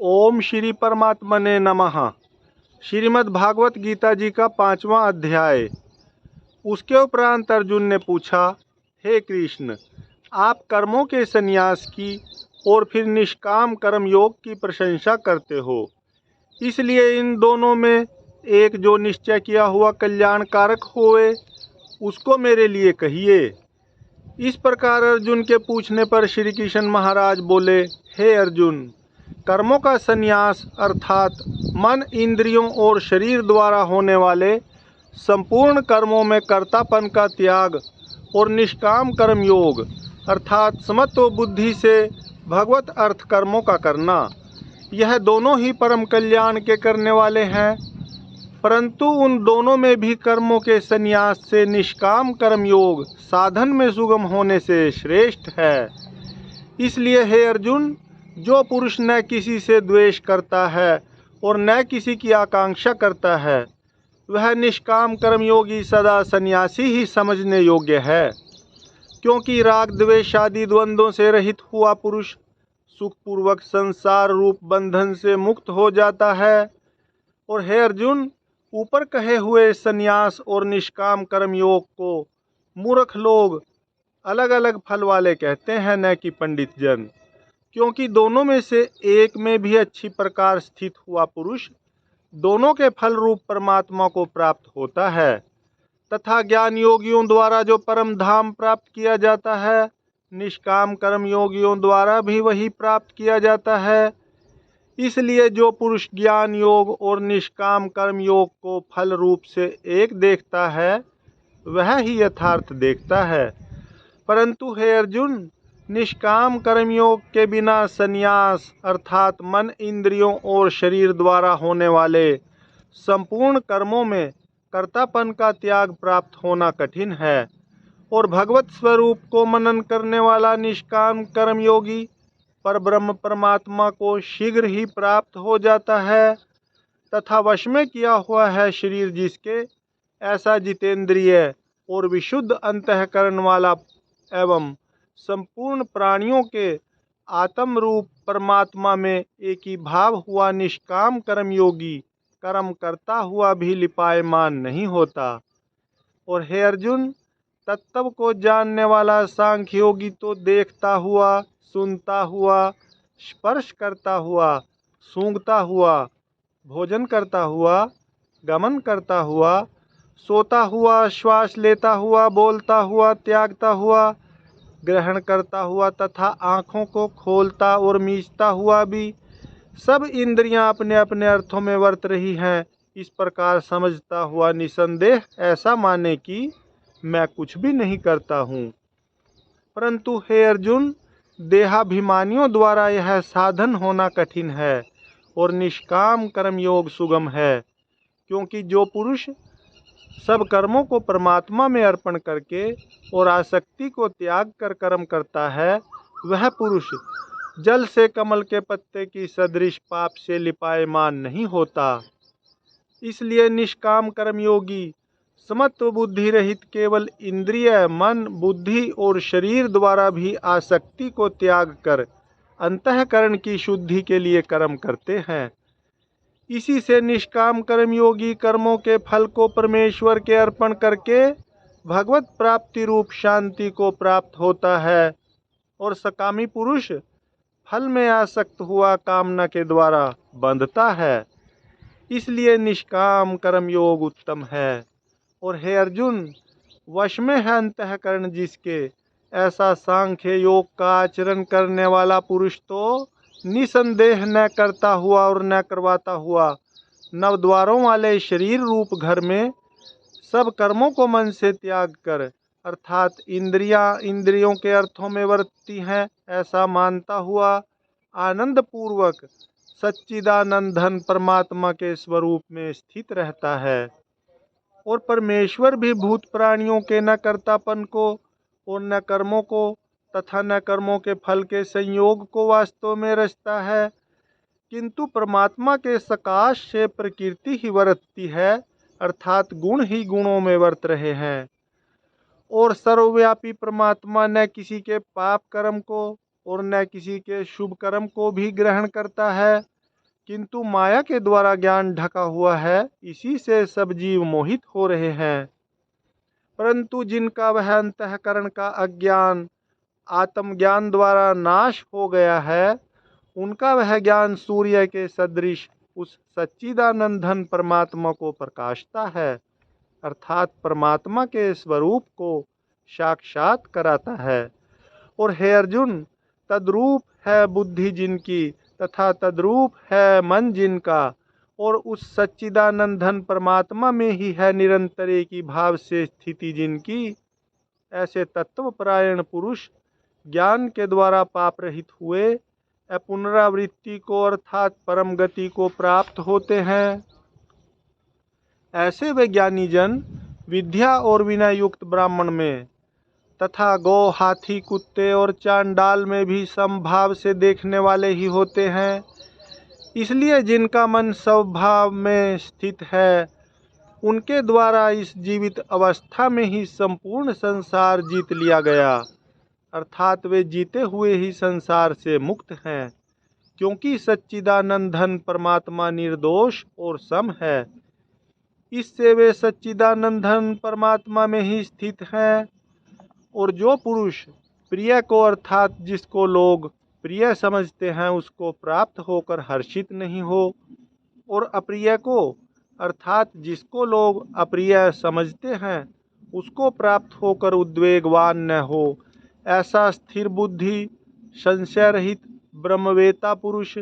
ओम श्री परमात्मने नमः। श्रीमद् भागवत गीता जी का 5वां अध्याय। उसके उपरांत अर्जुन ने पूछा, हे कृष्ण, आप कर्मों के संन्यास की और फिर निष्काम कर्म योग की प्रशंसा करते हो, इसलिए इन दोनों में एक जो निश्चय किया हुआ कल्याणकारक होए उसको मेरे लिए कहिए। इस प्रकार अर्जुन के पूछने पर श्री कृष्ण महाराज बोले, हे अर्जुन, कर्मों का संन्यास अर्थात मन, इंद्रियों और शरीर द्वारा होने वाले संपूर्ण कर्मों में कर्तापन का त्याग और निष्काम कर्म योग अर्थात समत्व बुद्धि से भगवत अर्थ कर्मों का करना, यह दोनों ही परम कल्याण के करने वाले हैं। परंतु उन दोनों में भी कर्मों के संन्यास से निष्काम कर्म योग साधन में सुगम होने से श्रेष्ठ है। इसलिए हे अर्जुन, जो पुरुष न किसी से द्वेष करता है और न किसी की आकांक्षा करता है, वह निष्काम कर्मयोगी सदा सन्यासी ही समझने योग्य है। क्योंकि राग द्वेष आदि द्वंद्वों से रहित हुआ पुरुष सुखपूर्वक संसार रूप बंधन से मुक्त हो जाता है। और हे अर्जुन, ऊपर कहे हुए सन्यास और निष्काम कर्मयोग को मूर्ख लोग अलग अलग फल वाले कहते हैं, न कि पंडित जन। क्योंकि दोनों में से एक में भी अच्छी प्रकार स्थित हुआ पुरुष दोनों के फल रूप परमात्मा को प्राप्त होता है, तथा ज्ञान योगियों द्वारा जो परम धाम प्राप्त किया जाता है, निष्काम कर्म योगियों द्वारा भी वही प्राप्त किया जाता है। इसलिए जो पुरुष ज्ञान योग और निष्काम कर्म योग को फल रूप से एक देखता है, वह ही यथार्थ देखता है। परंतु हे अर्जुन, निष्काम कर्मयोग के बिना संन्यास अर्थात मन, इंद्रियों और शरीर द्वारा होने वाले संपूर्ण कर्मों में कर्तापन का त्याग प्राप्त होना कठिन है। और भगवत स्वरूप को मनन करने वाला निष्काम कर्मयोगी पर ब्रह्म परमात्मा को शीघ्र ही प्राप्त हो जाता है, तथा वश में किया हुआ है शरीर जिसके, ऐसा जितेंद्रिय और विशुद्ध अंतःकरण वाला एवं संपूर्ण प्राणियों के आत्म रूप परमात्मा में एक ही भाव हुआ निष्काम कर्मयोगी कर्म करता हुआ भी लिपायमान नहीं होता। और हे अर्जुन, तत्व को जानने वाला सांख्य योगी तो देखता हुआ, सुनता हुआ, स्पर्श करता हुआ, सूंघता हुआ, भोजन करता हुआ, गमन करता हुआ, सोता हुआ, श्वास लेता हुआ, बोलता हुआ, त्यागता हुआ, ग्रहण करता हुआ तथा आँखों को खोलता और मीचता हुआ भी सब इंद्रियां अपने अपने अर्थों में वर्त रही हैं, इस प्रकार समझता हुआ निसंदेह ऐसा माने कि मैं कुछ भी नहीं करता हूँ। परंतु हे अर्जुन, देहाभिमानियों द्वारा यह साधन होना कठिन है और निष्काम कर्मयोग सुगम है। क्योंकि जो पुरुष सब कर्मों को परमात्मा में अर्पण करके और आसक्ति को त्याग कर कर्म करता है, वह पुरुष जल से कमल के पत्ते की सदृश पाप से लिपायमान नहीं होता। इसलिए निष्काम कर्मयोगी समत्व बुद्धि रहित केवल इंद्रिय, मन, बुद्धि और शरीर द्वारा भी आसक्ति को त्याग कर अंतःकरण की शुद्धि के लिए कर्म करते हैं। इसी से निष्काम कर्मयोगी कर्मों के फल को परमेश्वर के अर्पण करके भगवत प्राप्ति रूप शांति को प्राप्त होता है। और सकामी पुरुष फल में आसक्त हुआ कामना के द्वारा बंधता है। इसलिए निष्काम कर्मयोग उत्तम है। और हे अर्जुन, वश में है अंतःकरण जिसके, ऐसा सांख्य योग का आचरण करने वाला पुरुष तो निसंदेह न करता हुआ और न करवाता हुआ नवद्वारों वाले शरीर रूप घर में सब कर्मों को मन से त्याग कर अर्थात इंद्रियों के अर्थों में वर्तती हैं, ऐसा मानता हुआ आनंद पूर्वक सच्चिदानंद धन परमात्मा के स्वरूप में स्थित रहता है। और परमेश्वर भी भूत प्राणियों के न कर्तापन को और न कर्मों को तथा न कर्मों के फल के संयोग को वास्तव में रचता है, किंतु परमात्मा के सकाश से प्रकृति ही वर्तती है, अर्थात गुण ही गुणों में वर्त रहे हैं। और सर्वव्यापी परमात्मा न किसी के पाप कर्म को और न किसी के शुभ कर्म को भी ग्रहण करता है, किंतु माया के द्वारा ज्ञान ढका हुआ है, इसी से सब जीव मोहित हो रहे हैं। परंतु जिनका वह अंतःकरण का अज्ञान आत्मज्ञान द्वारा नाश हो गया है, उनका वह ज्ञान सूर्य के सदृश उस सच्चिदानंद घन परमात्मा को प्रकाशता है, अर्थात परमात्मा के स्वरूप को साक्षात कराता है। और हे अर्जुन, तद्रूप है बुद्धि जिनकी तथा तद्रूप है मन जिनका, और उस सच्चिदानंद घन परमात्मा में ही है निरंतर एक ही भाव से स्थिति जिनकी, ऐसे तत्वपरायण पुरुष ज्ञान के द्वारा पाप रहित हुए पुनरावृत्ति को अर्थात परम गति को प्राप्त होते हैं। ऐसे वे ज्ञानी जन विद्या और विनय युक्त ब्राह्मण में तथा गौ हाथी कुत्ते और चांडाल में भी समभाव से देखने वाले ही होते हैं। इसलिए जिनका मन स्वभाव में स्थित है, उनके द्वारा इस जीवित अवस्था में ही संपूर्ण संसार जीत लिया गया, अर्थात वे जीते हुए ही संसार से मुक्त हैं, क्योंकि सच्चिदानंद घन परमात्मा निर्दोष और सम है। इससे वे सच्चिदानंद घन परमात्मा में ही स्थित हैं। और जो पुरुष प्रिय को अर्थात जिसको लोग प्रिय समझते हैं उसको प्राप्त होकर हर्षित नहीं हो, और अप्रिय को अर्थात जिसको लोग अप्रिय समझते हैं उसको प्राप्त होकर उद्वेगवान न हो, ऐसा स्थिर बुद्धि संशय रहित ब्रह्मवेता पुरुष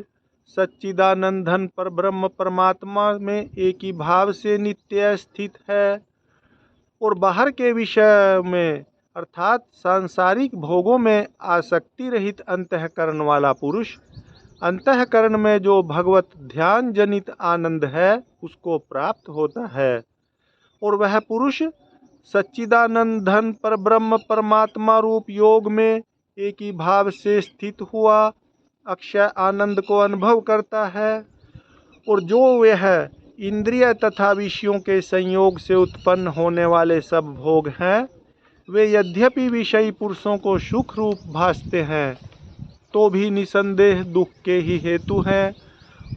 सच्चिदानंद घन पर ब्रह्म परमात्मा में एक ही भाव से नित्य स्थित है। और बाहर के विषय में अर्थात सांसारिक भोगों में आसक्ति रहित अंतःकरण वाला पुरुष अंतःकरण में जो भगवत ध्यान जनित आनंद है उसको प्राप्त होता है। और वह पुरुष सच्चिदानंद घन पर ब्रह्म परमात्मा रूप योग में एक ही भाव से स्थित हुआ अक्षय आनंद को अनुभव करता है। और जो वह इंद्रिय तथा विषयों के संयोग से उत्पन्न होने वाले सब भोग हैं, वे यद्यपि विषयी पुरुषों को सुख रूप भासते हैं, तो भी निसंदेह दुख के ही हेतु हैं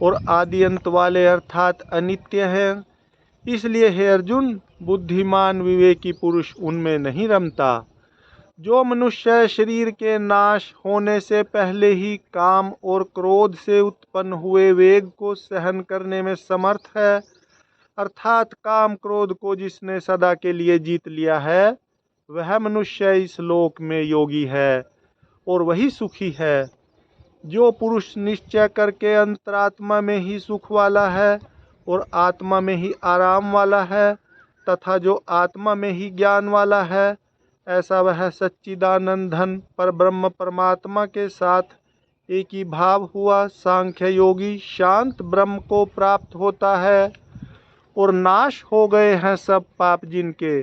और आदि अंत वाले अर्थात अनित्य हैं। इसलिए हे अर्जुन, बुद्धिमान विवेकी पुरुष उनमें नहीं रमता। जो मनुष्य शरीर के नाश होने से पहले ही काम और क्रोध से उत्पन्न हुए वेग को सहन करने में समर्थ है, अर्थात काम क्रोध को जिसने सदा के लिए जीत लिया है, वह मनुष्य इस लोक में योगी है और वही सुखी है। जो पुरुष निश्चय करके अंतरात्मा में ही सुख वाला है और आत्मा में ही आराम वाला है तथा जो आत्मा में ही ज्ञान वाला है, ऐसा वह सच्चिदानंद घन पर ब्रह्म परमात्मा के साथ एक ही भाव हुआ सांख्य योगी शांत ब्रह्म को प्राप्त होता है। और नाश हो गए हैं सब पाप जिनके,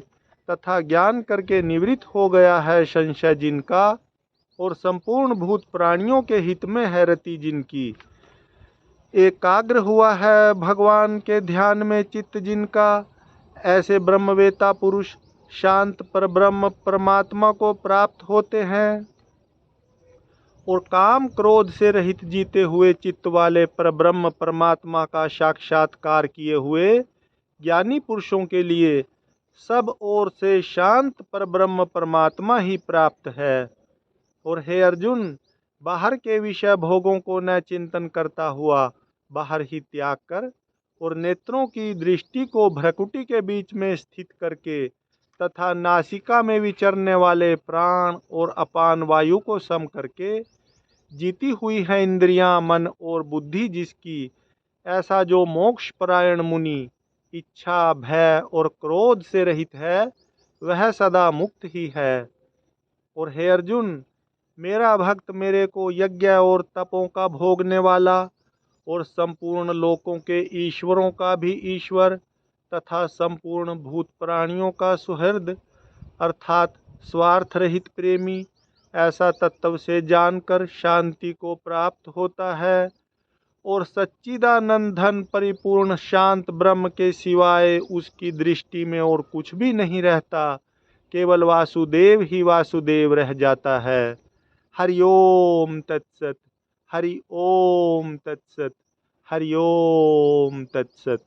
तथा ज्ञान करके निवृत्त हो गया है संशय जिनका, और संपूर्ण भूत प्राणियों के हित में है रति जिनकी। एकाग्र हुआ है भगवान के ध्यान में चित्त जिनका, ऐसे ब्रह्मवेता पुरुष शांत पर ब्रह्म परमात्मा को प्राप्त होते हैं। और काम क्रोध से रहित जीते हुए चित्त वाले पर ब्रह्म परमात्मा का साक्षात्कार किए हुए ज्ञानी पुरुषों के लिए सब ओर से शांत पर ब्रह्म परमात्मा ही प्राप्त है। और हे अर्जुन, बाहर के विषय भोगों को न चिंतन करता हुआ बाहर ही त्याग कर, और नेत्रों की दृष्टि को भ्रकुटी के बीच में स्थित करके तथा नासिका में विचरने वाले प्राण और अपान वायु को सम करके जीती हुई है इंद्रियां मन और बुद्धि जिसकी, ऐसा जो मोक्ष परायण मुनि इच्छा भय और क्रोध से रहित है, वह सदा मुक्त ही है। और हे अर्जुन, मेरा भक्त मेरे को यज्ञ और तपों का भोगने वाला और संपूर्ण लोकों के ईश्वरों का भी ईश्वर तथा संपूर्ण भूत प्राणियों का सुहृद अर्थात स्वार्थ रहित प्रेमी, ऐसा तत्व से जानकर शांति को प्राप्त होता है। और सच्चिदानंद घन परिपूर्ण शांत ब्रह्म के सिवाय उसकी दृष्टि में और कुछ भी नहीं रहता, केवल वासुदेव ही वासुदेव रह जाता है। हरि ओम तत्सत, हरि ओम तत्सत, हरि ओम तत्सत।